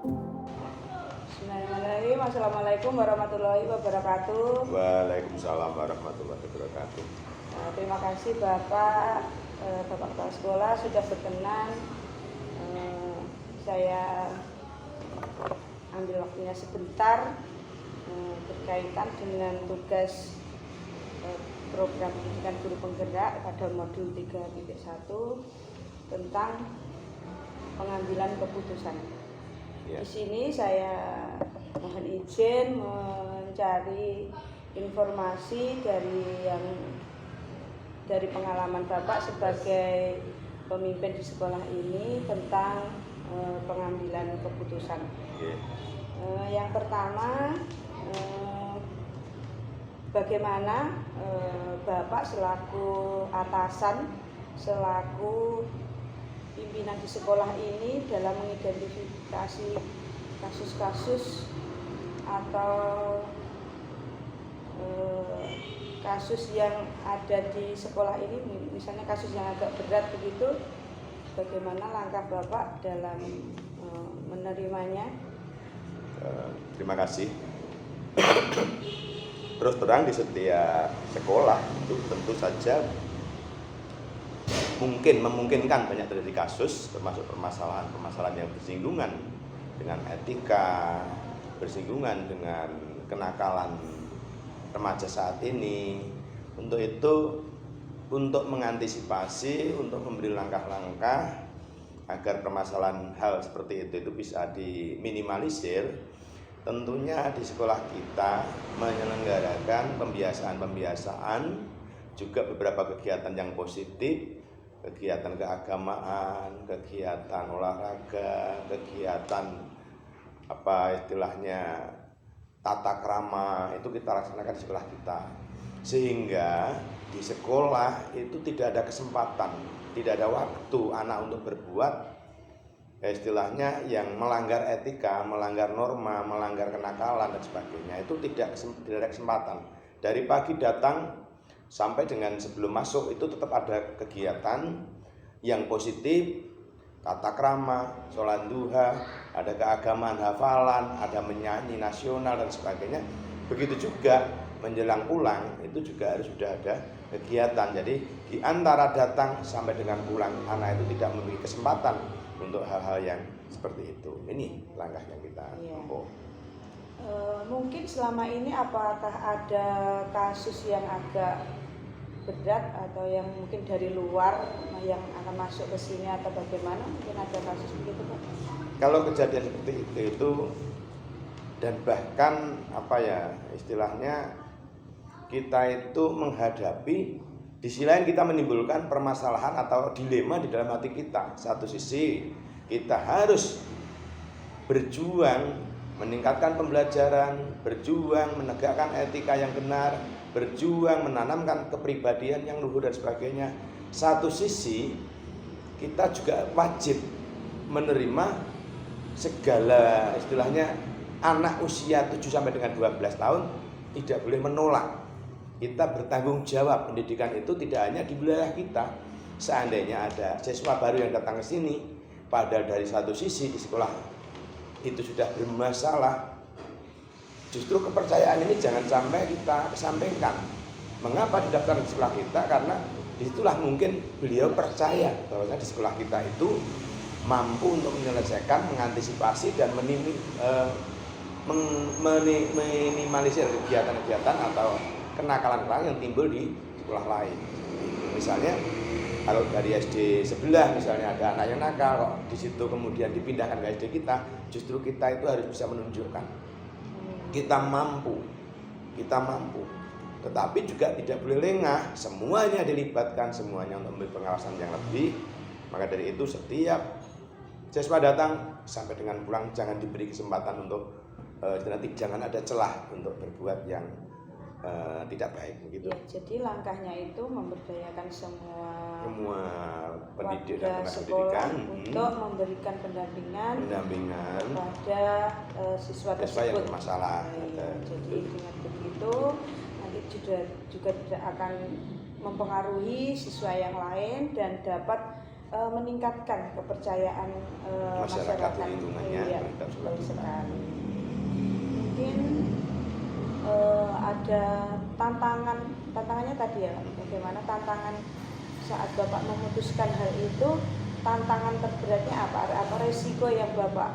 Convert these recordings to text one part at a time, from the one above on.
Bismillahirrahmanirrahim. Assalamualaikum warahmatullahi wabarakatuh. Waalaikumsalam warahmatullahi wabarakatuh. Terima kasih Bapak Kepala Sekolah sudah berkenan saya ambil waktunya sebentar berkaitan dengan tugas program pendidikan guru penggerak pada modul 3.1 tentang pengambilan keputusan. Di sini saya mohon izin mencari informasi dari pengalaman Bapak sebagai pemimpin di sekolah ini tentang pengambilan keputusan. Yang pertama, bagaimana Bapak selaku atasan, selaku pimpinan di sekolah ini dalam mengidentifikasi kasus-kasus atau kasus yang ada di sekolah ini, misalnya kasus yang agak berat begitu, bagaimana langkah Bapak dalam menerimanya? Terima kasih. Terus terang di setiap sekolah itu tentu saja memungkinkan banyak terjadi kasus, termasuk permasalahan yang bersinggungan dengan etika, bersinggungan dengan kenakalan remaja saat ini. Untuk itu, untuk mengantisipasi, untuk memberi langkah-langkah agar permasalahan hal seperti itu bisa diminimalisir, tentunya di sekolah kita menyelenggarakan pembiasaan, juga beberapa kegiatan yang positif, kegiatan keagamaan, kegiatan olahraga, kegiatan tata krama, itu kita laksanakan di sekolah kita. Sehingga di sekolah itu tidak ada kesempatan, tidak ada waktu anak untuk berbuat yang melanggar etika, melanggar norma, melanggar kenakalan dan sebagainya. Itu tidak ada kesempatan. Dari pagi datang sampai dengan sebelum masuk itu tetap ada kegiatan yang positif, tata krama, sholat duha, ada keagamaan, hafalan, ada menyanyi nasional dan sebagainya. Begitu juga menjelang pulang itu juga harus sudah ada kegiatan. Jadi di antara datang sampai dengan pulang anak itu tidak memiliki kesempatan untuk hal-hal yang seperti itu. Ini langkah yang kita tempuh. Mungkin selama ini apakah ada kasus yang agak berat atau yang mungkin dari luar yang akan masuk ke sini atau bagaimana? Mungkin ada kasus begitu, Pak? Kalau kejadian seperti itu dan bahkan istilahnya kita itu menghadapi, di sisi lain kita menimbulkan permasalahan atau dilema di dalam hati kita. Satu sisi kita harus berjuang meningkatkan pembelajaran, berjuang menegakkan etika yang benar, berjuang menanamkan kepribadian yang luhur dan sebagainya. Satu sisi kita juga wajib menerima segala istilahnya anak usia 7 sampai dengan 12 tahun tidak boleh menolak. Kita bertanggung jawab, pendidikan itu tidak hanya di wilayah kita. Seandainya ada siswa baru yang datang ke sini, padahal dari satu sisi di sekolah itu sudah bermasalah, justru kepercayaan ini jangan sampai kita kesampingkan. Mengapa didaftarkan di sekolah kita? Karena disitulah mungkin beliau percaya bahwa di sekolah kita itu mampu untuk menyelesaikan, mengantisipasi dan minimalisir kegiatan-kegiatan atau kenakalan-kenakalan yang timbul di sekolah lain. Misalnya kalau dari SD sebelah misalnya ada anak yang nakal, kok di situ kemudian dipindahkan ke SD kita, justru kita itu harus bisa menunjukkan kita mampu. Tetapi juga tidak boleh lengah, semuanya dilibatkan, semuanya untuk memberi pengawasan yang lebih. Maka dari itu setiap siswa datang sampai dengan pulang jangan diberi kesempatan untuk jangan ada celah untuk berbuat yang tidak baik begitu. Ya, jadi langkahnya itu memberdayakan semua pendidik warga dan tenaga sekolah pendidikan untuk memberikan pendampingan pada siswa tersebut yang bermasalah. Jadi dengan begitu nanti juga tidak akan mempengaruhi siswa yang lain dan dapat meningkatkan kepercayaan masyarakat di lingkungannya iya, terhadap sholat betul Jumat. sekali. Mungkin ada tantangannya tadi ya, bagaimana tantangan saat Bapak memutuskan hal itu, tantangan terberatnya apa resiko yang Bapak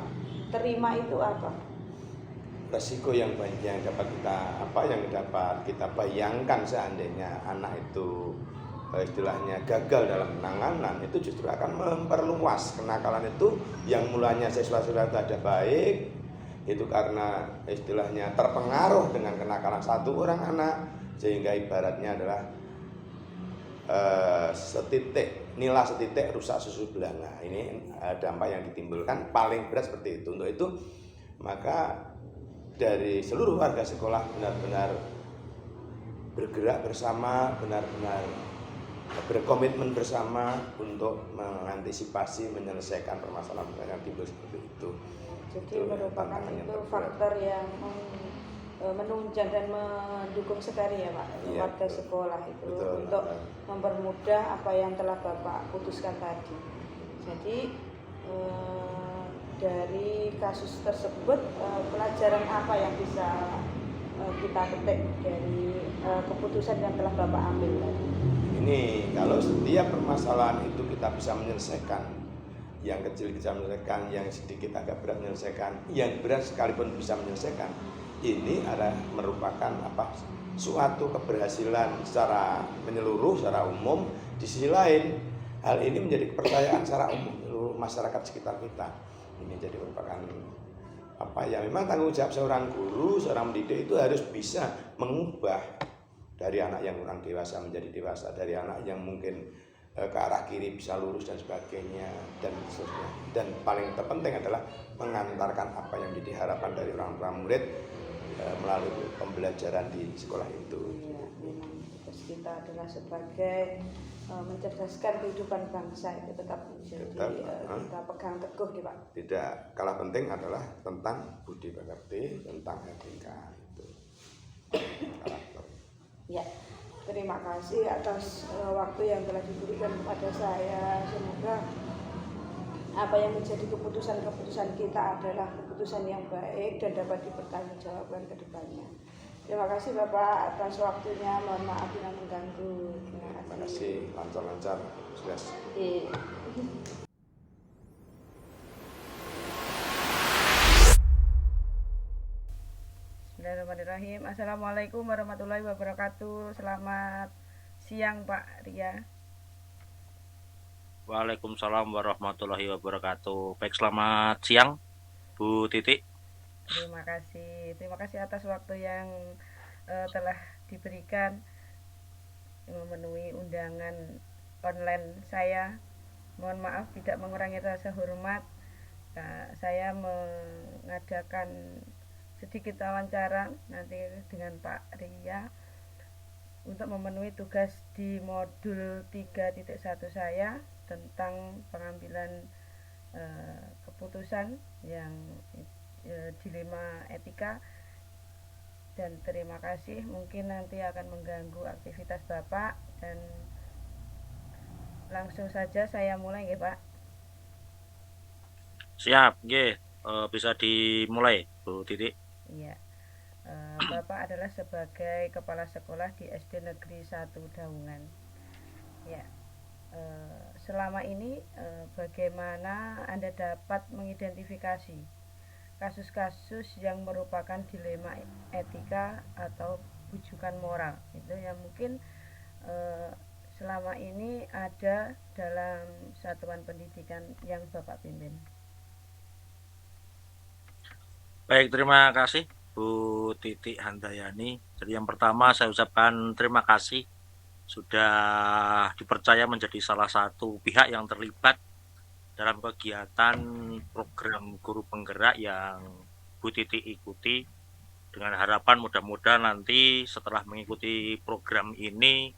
terima itu apa? Resiko yang banyak yang dapat kita bayangkan seandainya anak itu istilahnya gagal dalam penanganan, itu justru akan memperluas kenakalan itu yang mulanya siswa-siswa ada baik, itu karena istilahnya terpengaruh dengan kenakalan satu orang anak, sehingga ibaratnya adalah nila setitik rusak susu belanga. Ini dampak yang ditimbulkan paling berat seperti itu. Untuk itu maka dari seluruh warga sekolah benar-benar bergerak bersama, benar-benar berkomitmen bersama untuk mengantisipasi menyelesaikan permasalahan yang timbul seperti itu. Jadi merupakan itu faktor yang menunjang dan mendukung sekali ya Pak, iya, warga betul. sekolah itu Betul, untuk mempermudah apa yang telah Bapak putuskan tadi. Jadi dari kasus tersebut pelajaran apa yang bisa kita petik dari keputusan yang telah Bapak ambil tadi? Ini kalau setiap permasalahan itu kita bisa menyelesaikan, yang kecil bisa menyelesaikan, yang sedikit agak berat menyelesaikan, yang berat sekalipun bisa menyelesaikan, ini adalah merupakan suatu keberhasilan secara menyeluruh, secara umum. Di sisi lain, hal ini menjadi kepercayaan secara umum seluruh masyarakat sekitar kita. Ini jadi merupakan memang tanggung jawab seorang guru, seorang pendidik itu harus bisa mengubah dari anak yang kurang dewasa menjadi dewasa, dari anak yang mungkin ke arah kiri bisa lurus dan sebagainya, dan seterusnya. Dan paling terpenting adalah mengantarkan apa yang menjadi harapan dari orang tua murid melalui pembelajaran di sekolah itu. Ya, memang tugas kita adalah sebagai mencerdaskan kehidupan bangsa itu tetap menjadi kita pegang teguh ya Pak. Tidak kalah penting adalah tentang budi pekerti, tentang etika itu. Karakter. Ya, terima kasih atas waktu yang telah diberikan kepada saya. Semoga apa yang menjadi keputusan kita adalah keputusan yang baik dan dapat dipertanggungjawabkan ke depannya. Terima kasih Bapak atas waktunya. Mohon maaf bila mengganggu. Terima kasih, lancar-lancar, sukses. Bismillahirrahmanirrahim. Assalamualaikum warahmatullahi wabarakatuh. Selamat siang Pak Ria. Waalaikumsalam warahmatullahi wabarakatuh. Baik, selamat siang Bu Titi. Terima kasih atas waktu yang telah diberikan memenuhi undangan online saya. Mohon maaf tidak mengurangi rasa hormat. Saya mengadakan sedikit wawancara nanti dengan Pak Ria untuk memenuhi tugas di modul 3.1 saya tentang pengambilan keputusan yang dilema etika. Dan terima kasih, mungkin nanti akan mengganggu aktivitas Bapak, dan langsung saja saya mulai ya Pak. Siap, bisa dimulai Bu Titi. Iya. Bapak adalah sebagai kepala sekolah di SD Negeri 1 Daungan. Ya. Selama ini bagaimana Anda dapat mengidentifikasi kasus-kasus yang merupakan dilema etika atau bujukan moral itu yang mungkin selama ini ada dalam satuan pendidikan yang Bapak pimpin? Baik, terima kasih Bu Titi Handayani. Jadi yang pertama saya ucapkan terima kasih sudah dipercaya menjadi salah satu pihak yang terlibat dalam kegiatan program guru penggerak yang Bu Titi ikuti, dengan harapan mudah-mudahan nanti setelah mengikuti program ini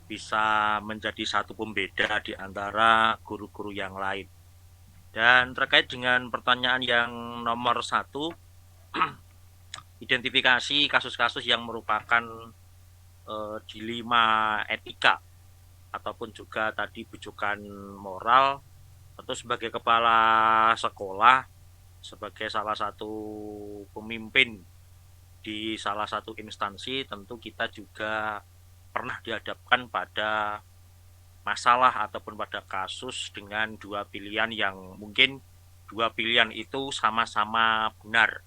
bisa menjadi satu pembeda di antara guru-guru yang lain. Dan terkait dengan pertanyaan yang nomor 1, identifikasi kasus-kasus yang merupakan dilema etika ataupun juga tadi bujukan moral, tentu sebagai kepala sekolah, sebagai salah satu pemimpin di salah satu instansi, tentu kita juga pernah dihadapkan pada masalah ataupun pada kasus dengan dua pilihan yang mungkin dua pilihan itu sama-sama benar.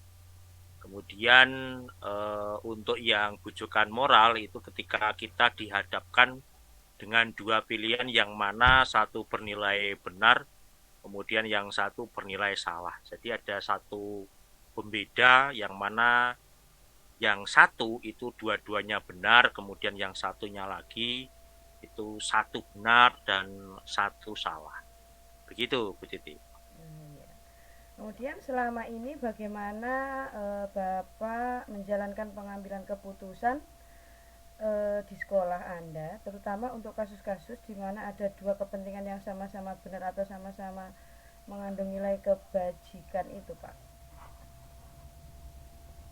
Kemudian untuk yang bujukan moral itu ketika kita dihadapkan dengan dua pilihan yang mana satu bernilai benar, kemudian yang satu bernilai salah. Jadi ada satu pembeda yang mana yang satu itu dua-duanya benar, kemudian yang satunya lagi itu satu benar dan satu salah. Begitu, Bu Titi. Kemudian selama ini bagaimana Bapak menjalankan pengambilan keputusan di sekolah Anda, terutama untuk kasus-kasus di mana ada dua kepentingan yang sama-sama benar atau sama-sama mengandung nilai kebajikan itu, Pak?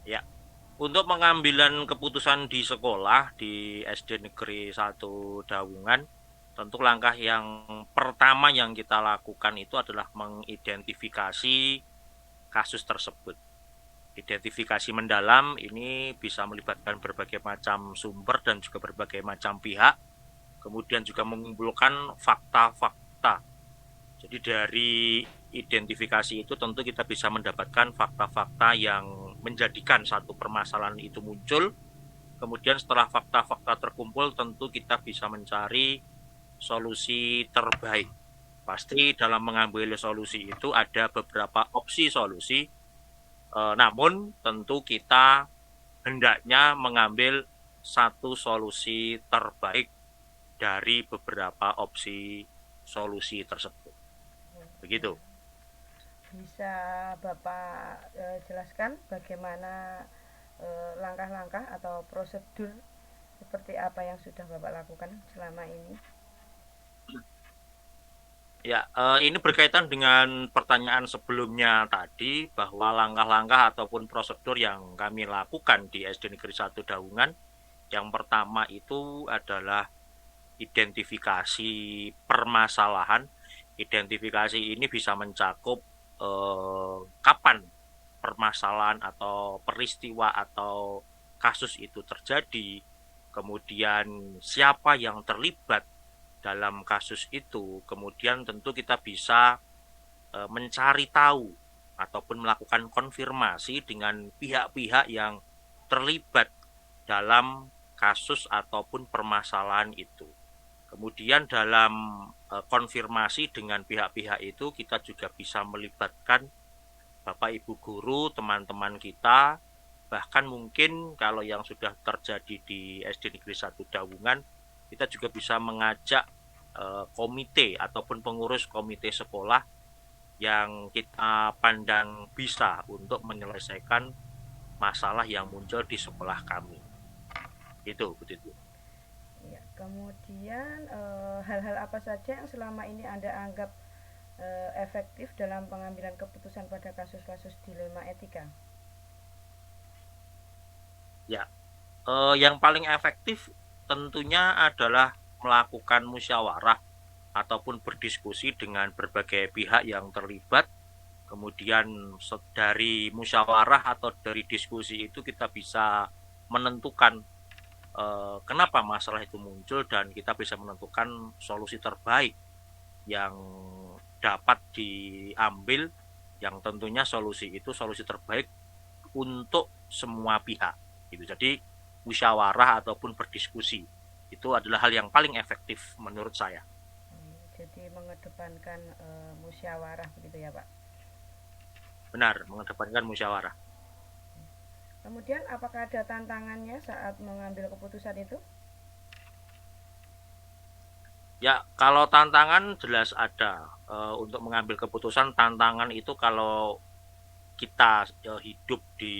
Ya, untuk pengambilan keputusan di sekolah di SD Negeri 1 Dawungan, tentu langkah yang pertama yang kita lakukan itu adalah mengidentifikasi kasus tersebut. Identifikasi mendalam ini bisa melibatkan berbagai macam sumber dan juga berbagai macam pihak, kemudian juga mengumpulkan fakta-fakta. Jadi dari identifikasi itu tentu kita bisa mendapatkan fakta-fakta yang menjadikan satu permasalahan itu muncul. Kemudian setelah fakta-fakta terkumpul tentu kita bisa mencari solusi terbaik. Pasti dalam mengambil solusi itu ada beberapa opsi solusi, namun tentu kita hendaknya mengambil satu solusi terbaik dari beberapa opsi solusi tersebut. Begitu. Bisa Bapak jelaskan bagaimana langkah-langkah atau prosedur seperti apa yang sudah Bapak lakukan selama ini? Ya, ini berkaitan dengan pertanyaan sebelumnya tadi bahwa langkah-langkah ataupun prosedur yang kami lakukan di SD Negeri 1 Dawungan, yang pertama itu adalah identifikasi permasalahan. Identifikasi ini bisa mencakup kapan permasalahan atau peristiwa atau kasus itu terjadi, kemudian siapa yang terlibat dalam kasus itu, kemudian tentu kita bisa mencari tahu ataupun melakukan konfirmasi dengan pihak-pihak yang terlibat dalam kasus ataupun permasalahan itu. Kemudian dalam konfirmasi dengan pihak-pihak itu kita juga bisa melibatkan Bapak Ibu guru, teman-teman kita, bahkan mungkin kalau yang sudah terjadi di SD Negeri 1 Dawungan, kita juga bisa mengajak komite ataupun pengurus komite sekolah yang kita pandang bisa untuk menyelesaikan masalah yang muncul di sekolah kami. Itu, begitu. Ya, kemudian hal-hal apa saja yang selama ini Anda anggap efektif dalam pengambilan keputusan pada kasus-kasus dilema etika? Ya, yang paling efektif tentunya adalah melakukan musyawarah ataupun berdiskusi dengan berbagai pihak yang terlibat. Kemudian dari musyawarah atau dari diskusi itu kita bisa menentukan kenapa masalah itu muncul dan kita bisa menentukan solusi terbaik yang dapat diambil, yang tentunya solusi itu solusi terbaik untuk semua pihak gitu. Jadi musyawarah ataupun berdiskusi itu adalah hal yang paling efektif menurut saya. Jadi mengedepankan musyawarah begitu ya, Pak? Benar, mengedepankan musyawarah. Kemudian apakah ada tantangannya saat mengambil keputusan itu? Ya, kalau tantangan jelas ada. Untuk mengambil keputusan, tantangan itu kalau kita hidup di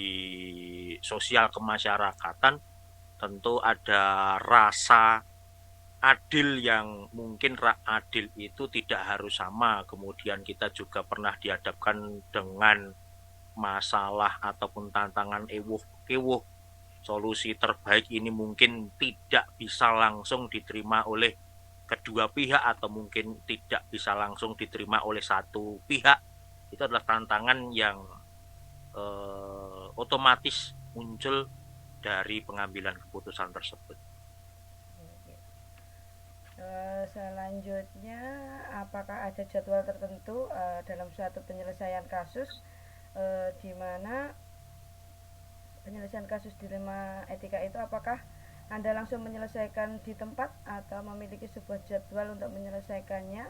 sosial kemasyarakatan, tentu ada rasa adil yang mungkin adil itu tidak harus sama. Kemudian kita juga pernah dihadapkan dengan masalah ataupun tantangan ewuh. Solusi terbaik ini mungkin tidak bisa langsung diterima oleh kedua pihak atau mungkin tidak bisa langsung diterima oleh satu pihak, itu adalah tantangan yang otomatis muncul dari pengambilan keputusan tersebut. Selanjutnya, apakah ada jadwal tertentu dalam suatu penyelesaian kasus di mana penyelesaian kasus dilema etika itu, apakah Anda langsung menyelesaikan di tempat atau memiliki sebuah jadwal untuk menyelesaikannya?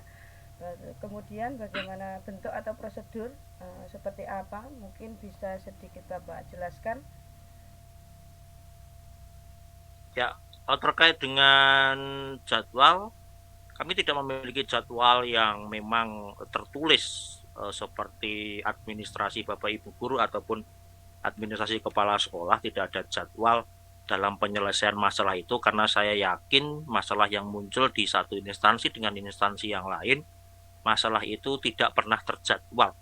Kemudian bagaimana bentuk atau prosedur, seperti apa? Mungkin bisa sedikit Bapak jelaskan. Ya, terkait dengan jadwal, kami tidak memiliki jadwal yang memang tertulis seperti administrasi Bapak Ibu guru ataupun administrasi kepala sekolah. Tidak ada jadwal dalam penyelesaian masalah itu, karena saya yakin masalah yang muncul di satu instansi dengan instansi yang lain, masalah itu tidak pernah terjadwal,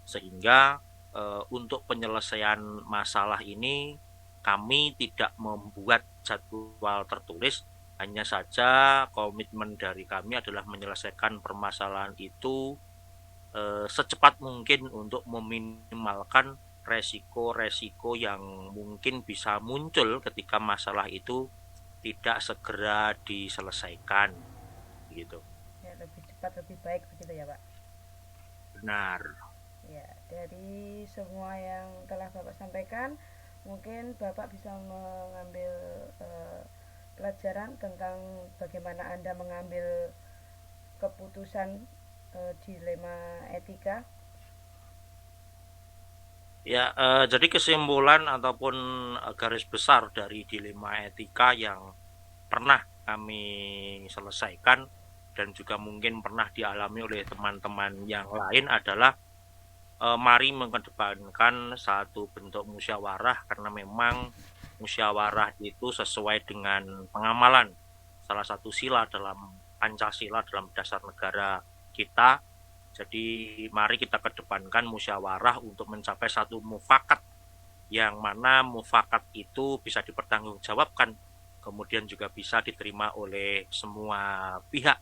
sehingga untuk penyelesaian masalah ini kami tidak membuat jadwal tertulis. Hanya saja komitmen dari kami adalah menyelesaikan permasalahan itu secepat mungkin untuk meminimalkan resiko-resiko yang mungkin bisa muncul ketika masalah itu tidak segera diselesaikan, gitu. Ya, lebih cepat lebih baik begitu ya Pak. Benar. Ya, dari semua yang telah Bapak sampaikan, mungkin Bapak bisa mengambil pelajaran tentang bagaimana Anda mengambil keputusan dilema etika. Ya, jadi kesimpulan ataupun garis besar dari dilema etika yang pernah kami selesaikan dan juga mungkin pernah dialami oleh teman-teman yang lain adalah mari mengedepankan satu bentuk musyawarah, karena memang musyawarah itu sesuai dengan pengamalan salah satu sila dalam Pancasila, dalam dasar negara kita. Jadi mari kita kedepankan musyawarah untuk mencapai satu mufakat, yang mana mufakat itu bisa dipertanggungjawabkan, kemudian juga bisa diterima oleh semua pihak.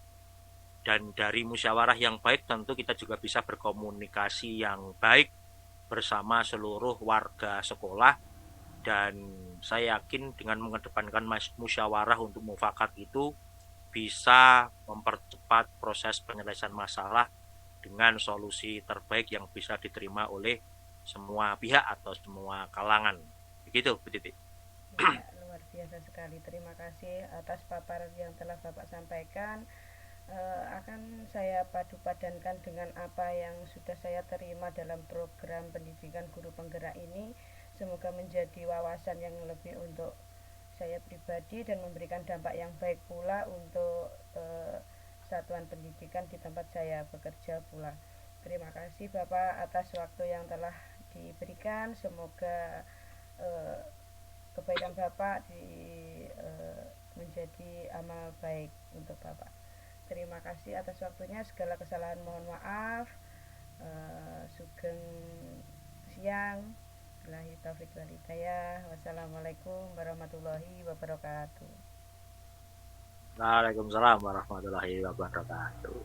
Dan dari musyawarah yang baik tentu kita juga bisa berkomunikasi yang baik bersama seluruh warga sekolah. Dan saya yakin dengan mengedepankan musyawarah untuk mufakat itu bisa mempercepat proses penyelesaian masalah dengan solusi terbaik yang bisa diterima oleh semua pihak atau semua kalangan. Begitu, Bu Titi. Ya, luar biasa sekali. Terima kasih atas paparan yang telah Bapak sampaikan. Akan saya padu-padankan dengan apa yang sudah saya terima dalam program pendidikan guru penggerak ini. Semoga menjadi wawasan yang lebih untuk saya pribadi dan memberikan dampak yang baik pula untuk satuan pendidikan di tempat saya bekerja pula. Terima kasih Bapak atas waktu yang telah diberikan. Semoga kebaikan Bapak menjadi amal baik untuk Bapak. Terima kasih atas waktunya. Segala kesalahan mohon maaf. Sugeng siang. Billahi taufiq wal hidayah. Wassalamualaikum warahmatullahi wabarakatuh. Waalaikumsalam warahmatullahi wabarakatuh.